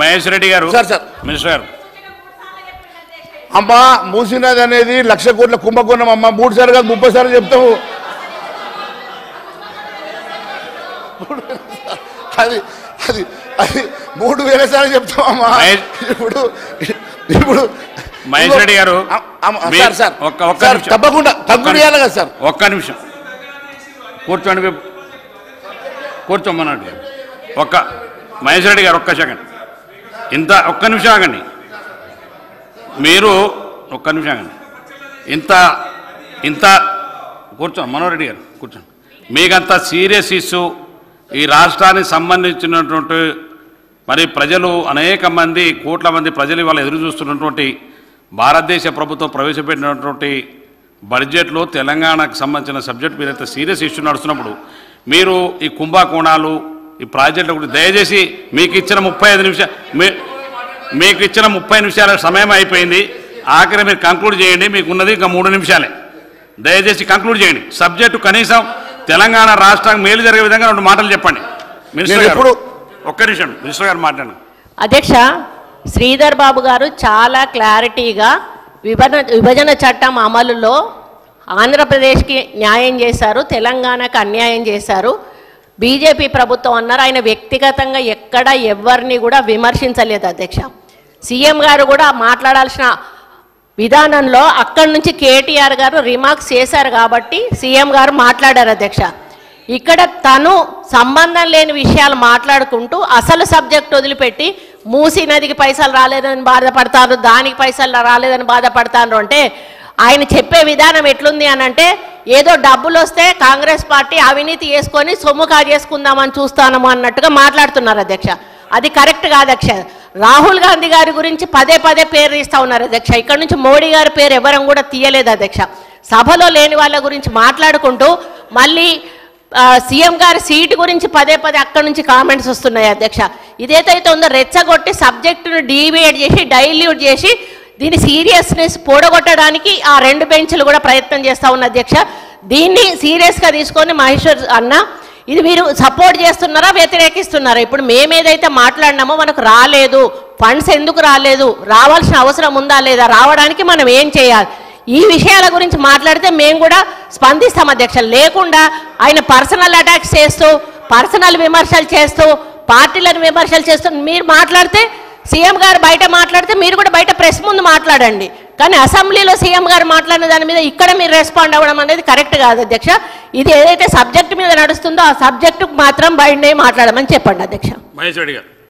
మహేష్ రెడ్డి గారు sir minister గారు అమ్మా మూసినది అనేది 1,00,000 కోట్ల కుంభకోణం అమ్మ 3 సార్లు కాదు 30 సార్లు చెప్తావు అది అది అది 3,000 సార్లు చెప్తామమ్మా ఇప్పుడు మహేష్ రెడ్డి గారు తప్పకుండా తగ్గుయాలి కదా సార్ ఒక్క నిమిషం కూర్చోండి కూర్చోమన్నాడు ఒక్క మహేష్ రెడ్డి గారు ఒక్క సెకండ్ ఒక్క నిమిషం ఆగండి మీరు ఒక్క నిమిషం ఆగండి ఇంత కూర్చోండి మనోహర్ రెడ్డి గారు కూర్చోండి మీకంత సీరియస్ ఇష్యూ ఈ రాష్ట్రానికి సంబంధించినటువంటి మరి ప్రజలు అనేక మంది కోట్ల మంది ప్రజలు ఇవాళ ఎదురు చూస్తున్నటువంటి భారతదేశ ప్రభుత్వం ప్రవేశపెట్టినటువంటి బడ్జెట్లో తెలంగాణకు సంబంధించిన సబ్జెక్ట్ మీరైతే సీరియస్ ఇష్యూ నడుస్తున్నప్పుడు మీరు ఈ కుంభకోణాలు ఈ ప్రాజెక్టుల గురించి దయచేసి మీకు ఇచ్చిన 30 నిమిషాల సమయం అయిపోయింది ఆఖరి మీరు కంక్లూడ్ చేయండి మీకు ఉన్నది ఇంకా 3 నిమిషాలే దయచేసి కంక్లూడ్ చేయండి సబ్జెక్టు కనీసం తెలంగాణ రాష్ట్రానికి మేలు జరిగే విధంగా 2 మాటలు చెప్పండి మినిస్టర్ గారు ఒక్క నిమిషం మినిస్టర్ గారు మాట్లాడండి అధ్యక్ష శ్రీధర్ బాబు గారు చాలా క్లారిటీగా విభజన చట్టం అమలులో ఆంధ్రప్రదేశ్కి న్యాయం చేశారు తెలంగాణకు అన్యాయం చేశారు బీజేపీ ప్రభుత్వం అన్నారు ఆయన వ్యక్తిగతంగా ఎక్కడ ఎవరిని కూడా విమర్శించలేదు అధ్యక్ష సీఎం గారు కూడా మాట్లాడాల్సిన విధానంలో అక్కడి నుంచి కేటీఆర్ గారు రిమార్క్స్ చేశారు కాబట్టి సీఎం గారు మాట్లాడారు అధ్యక్ష ఇక్కడ తను సంబంధం లేని విషయాలు మాట్లాడుకుంటూ అసలు సబ్జెక్ట్ వదిలిపెట్టి మూసీ నదికి పైసలు రాలేదని బాధపడతారు దానికి పైసలు రాలేదని బాధపడతారు అంటే ఆయన చెప్పే విధానం ఎట్లుంది అని అంటే ఏదో డబ్బులు వస్తే కాంగ్రెస్ పార్టీ అవినీతి చేసుకొని సొమ్ము కాజేసుకుందామని చూస్తాము అన్నట్టుగా మాట్లాడుతున్నారు అధ్యక్ష అది కరెక్ట్ కాదు అధ్యక్ష రాహుల్ గాంధీ గారి గురించి పదే పేరు తీస్తూ ఉన్నారు అధ్యక్ష ఇక్కడ నుంచి మోడీ గారి పేరు ఎవరం కూడా తీయలేదు అధ్యక్ష సభలో లేని వాళ్ళ గురించి మాట్లాడుకుంటూ మళ్ళీ సీఎం గారి సీటు గురించి పదే అక్కడి నుంచి కామెంట్స్ వస్తున్నాయి అధ్యక్ష ఇదేదైతే ఉందో రెచ్చగొట్టి సబ్జెక్టును డీవియేట్ చేసి డైల్యూట్ చేసి దీని సీరియస్నెస్ పోడగొట్టడానికి ఆ 2 బెంచ్లు కూడా ప్రయత్నం చేస్తూ ఉన్న అధ్యక్ష దీన్ని సీరియస్గా తీసుకొని మహేశ్వర్ అన్న ఇది మీరు సపోర్ట్ చేస్తున్నారా వ్యతిరేకిస్తున్నారా ఇప్పుడు మేము ఏదైతే మాట్లాడినామో మనకు రాలేదు ఫండ్స్ ఎందుకు రాలేదు రావాల్సిన అవసరం ఉందా లేదా రావడానికి మనం ఏం చేయాలి ఈ విషయాల గురించి మాట్లాడితే మేము కూడా స్పందిస్తాం అధ్యక్ష లేకుండా ఆయన పర్సనల్ అటాక్స్ చేస్తూ పర్సనల్ విమర్శలు చేస్తూ పార్టీలను విమర్శలు చేస్తూ మీరు మాట్లాడితే సీఎం గారు బయట మాట్లాడితే మీరు కూడా బయట ప్రెస్ ముందు మాట్లాడండి కానీ అసెంబ్లీలో సీఎం గారు మాట్లాడిన దాని మీద ఇక్కడ మీరు రెస్పాండ్ అవ్వడం అనేది కరెక్ట్ కాదు అధ్యక్ష ఇది ఏదైతే సబ్జెక్టు మీద నడుస్తుందో ఆ సబ్జెక్టుకు మాత్రం బయటనే మాట్లాడమని చెప్పండి అధ్యక్ష మహేష్ రెడ్డి గారు